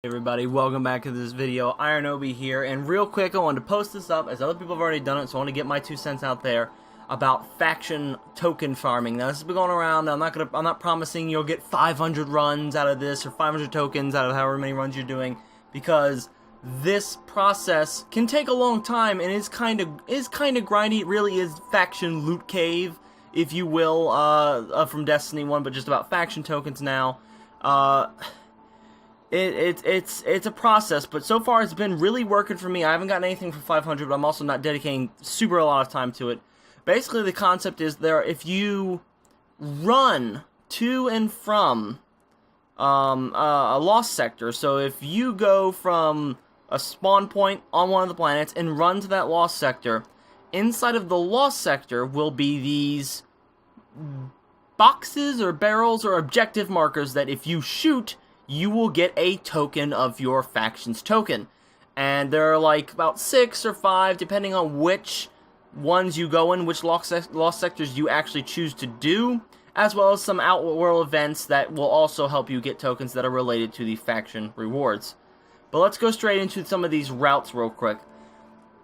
Hey everybody, welcome back to this video. Iron Obi here, and real quick I wanted to post this up as other people have already done it, so I want to get my 2 cents out there about faction token farming. Now this has been going around. I'm not promising you'll get 500 runs out of this or 500 tokens out of however many runs you're doing, because this process can take a long time and is kind of grindy. It really is faction loot cave, if you will, from Destiny 1, but just about faction tokens now. It's a process, but so far it's been really working for me. I haven't gotten anything for 500, but I'm also not dedicating a lot of time to it. Basically, the concept is if you run to and from a lost sector, so if you go from a spawn point on one of the planets and run to that lost sector, inside of the lost sector will be these boxes or barrels or objective markers that if you shoot, you will get a token of your faction's token. And there are like about 6 or 5, depending on which ones you go in, which lost sectors you actually choose to do, as well as some outworld events that will also help you get tokens that are related to the faction rewards. But let's go straight into some of these routes real quick.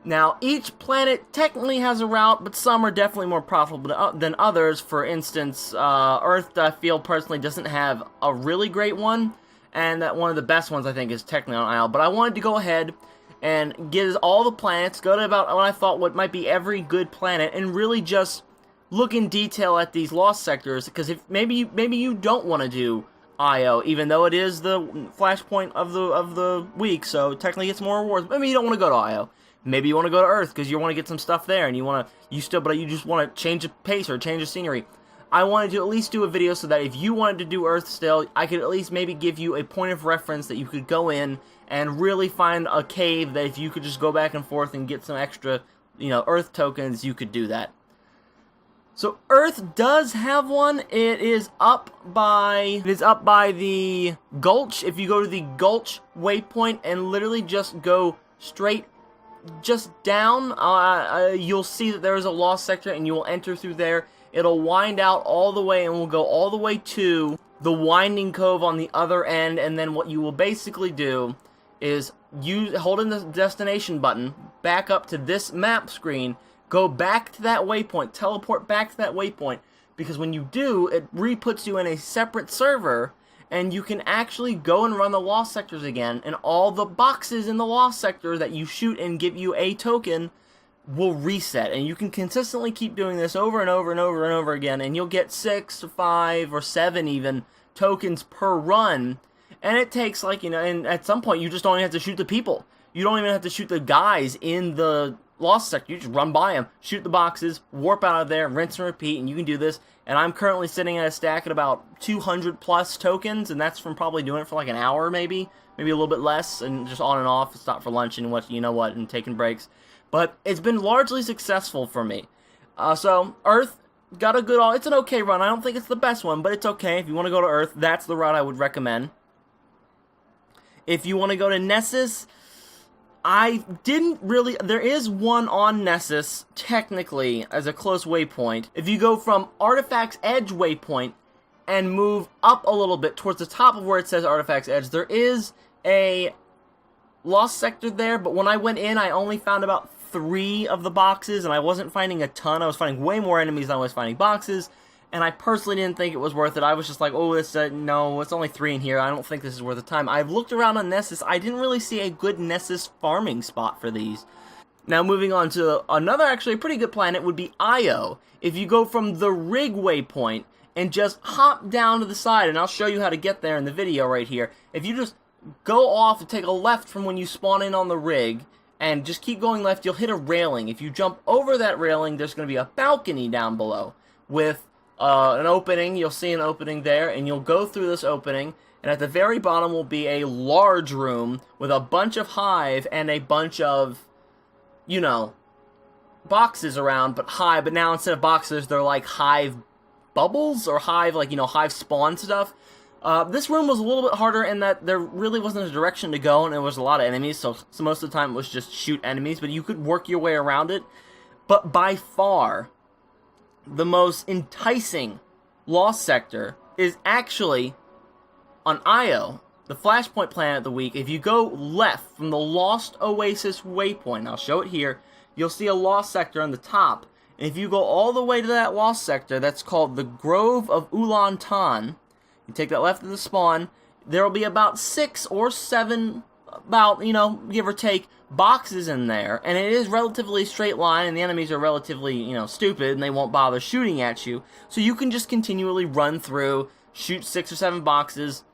Now, each planet technically has a route, but some are definitely more profitable than others. For instance, Earth, I feel personally, doesn't have a really great one. And that one of the best ones, I think, is technically on Isle. But I wanted to go ahead and get all the planets, go to about what I thought what might be every good planet, and really just look in detail at these lost sectors. Because if maybe you don't want to do IO, even though it is the flashpoint of the week, so technically it's more rewards. Maybe you don't want to go to IO. Maybe you want to go to Earth because you want to get some stuff there, and but you just want to change the pace or change the scenery. I wanted to at least do a video so that if you wanted to do Earth still, I could at least maybe give you a point of reference that you could go in and really find a cave that if you could just go back and forth and get some extra, Earth tokens, you could do that. So Earth does have one. It is up by the Gulch. If you go to the Gulch waypoint and literally just go straight just down, you'll see that there is a lost sector, and you will enter through there. It'll wind out all the way, and we'll go all the way to the winding cove on the other end, and then what you will basically do is holding the destination button, back up to this map screen, go back to that waypoint, teleport back to that waypoint, because when you do, it re-puts you in a separate server, and you can actually go and run the lost sectors again, and all the boxes in the lost sector that you shoot and give you a token will reset, and you can consistently keep doing this over and over and over and over again, and you'll get 6 or 5 or 7 even tokens per run. And it takes and at some point you just don't even have to shoot the people. You don't even have to shoot the guys in the lost sector. You just run by them, shoot the boxes, warp out of there, rinse and repeat, and you can do this. And I'm currently sitting at a stack at about 200 plus tokens, and that's from probably doing it for like an hour, maybe a little bit less, and just on and off, stop for lunch and and taking breaks. But it's been largely successful for me. So Earth got a good, it's an okay run. I don't think it's the best one, but it's okay. If you want to go to Earth, that's the route I would recommend. If you want to go to Nessus, there is one on Nessus, technically, as a close waypoint. If you go from Artifact's Edge waypoint and move up a little bit towards the top of where it says Artifact's Edge, there is a lost sector there, but when I went in, I only found about 3 of the boxes, and I wasn't finding a ton. I was finding way more enemies than I was finding boxes, and I personally didn't think it was worth it. I was just like, no, it's only 3 in here. I don't think this is worth the time. I've looked around on Nessus. I didn't really see a good Nessus farming spot for these. Now, moving on to another, actually, pretty good planet would be Io. If you go from the Rig waypoint and just hop down to the side, and I'll show you how to get there in the video right here. If you just go off and take a left from when you spawn in on the rig, and just keep going left, you'll hit a railing. If you jump over that railing, there's going to be a balcony down below with an opening. You'll see an opening there, and you'll go through this opening, and at the very bottom will be a large room with a bunch of hive and a bunch of, boxes around, but now instead of boxes, they're like hive bubbles, or hive, hive spawn stuff. This room was a little bit harder in that there really wasn't a direction to go, and there was a lot of enemies, so most of the time it was just shoot enemies, but you could work your way around it. But by far, the most enticing lost sector is actually on Io, the Flashpoint Planet of the Week, if you go left from the Lost Oasis waypoint, I'll show it here, you'll see a lost sector on the top. And if you go all the way to that lost sector, that's called the Grove of Ulan-Tan. You take that left of the spawn, there will be about 6 or 7, about, give or take, boxes in there. And it is relatively straight line, and the enemies are relatively, stupid, and they won't bother shooting at you. So you can just continually run through, shoot 6 or 7 boxes,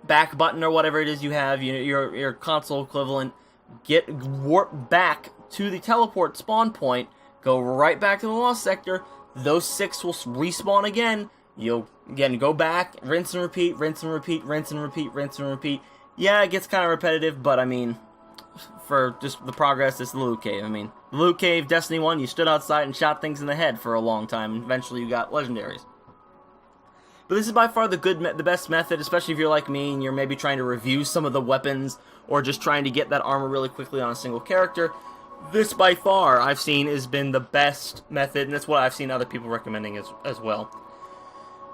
back button or whatever it is you have, your console equivalent, warp back to the teleport spawn point, go right back to the lost sector, those 6 will respawn again, you'll, again, go back, rinse and repeat, rinse and repeat, rinse and repeat, rinse and repeat. Yeah, it gets kind of repetitive, but I mean, for just the progress, it's the loot cave. I mean, the loot cave, Destiny 1, you stood outside and shot things in the head for a long time, and eventually you got legendaries. But this is by far the best method, especially if you're like me and you're maybe trying to review some of the weapons or just trying to get that armor really quickly on a single character. This, by far, I've seen has been the best method, and that's what I've seen other people recommending as well.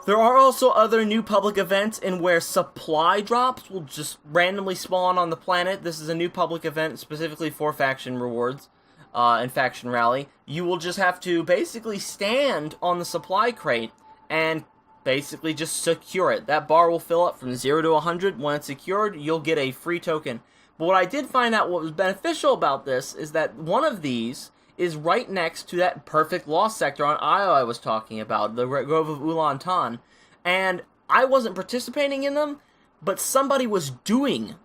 There are also other new public events in where supply drops will just randomly spawn on the planet. This is a new public event specifically for faction rewards and faction rally. You will just have to basically stand on the supply crate and basically just secure it. That bar will fill up from 0 to 100. When it's secured, you'll get a free token. But what I did find out what was beneficial about this is that one of these is right next to that perfect lost sector on Io I was talking about, the Grove of Ulan-Tan. And I wasn't participating in them, but somebody was doing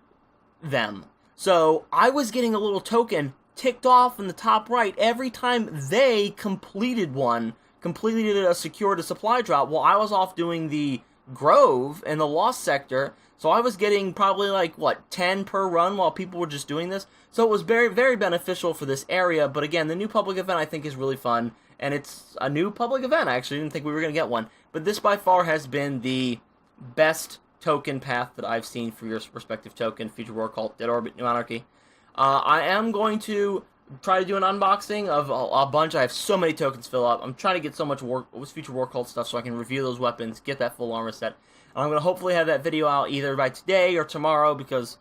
them. So I was getting a little token ticked off in the top right every time they completed a secured supply drop while I was off doing the Grove and the lost sector. So I was getting probably like, 10 per run while people were just doing this. So it was very, very beneficial for this area. But again, the new public event I think is really fun. And it's a new public event. I actually didn't think we were going to get one. But this by far has been the best token path that I've seen for your respective token. Future War Cult, Dead Orbit, New Anarchy. I am going to try to do an unboxing of a bunch. I have so many tokens fill up. I'm trying to get so much Future War Cult stuff so I can review those weapons, get that full armor set. And I'm going to hopefully have that video out either by today or tomorrow because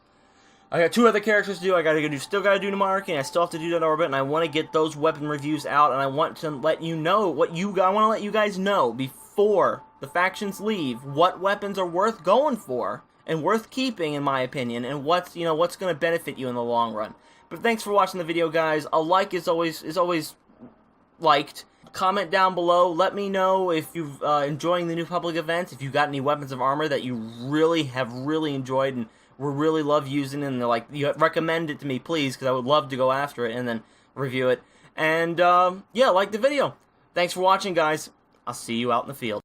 I got 2 other characters to do. Still got to do Monarchy, and I still have to do Dead Orbit, and I want to get those weapon reviews out, and I want to let you know I want to let you guys know before the factions leave what weapons are worth going for and worth keeping, in my opinion, and what's going to benefit you in the long run. But thanks for watching the video, guys. A like is always liked. Comment down below. Let me know if you've enjoying the new public events. If you got any weapons of armor that you really enjoyed and really love using, and you recommend it to me, please, because I would love to go after it and then review it. And yeah, like the video. Thanks for watching, guys. I'll see you out in the field.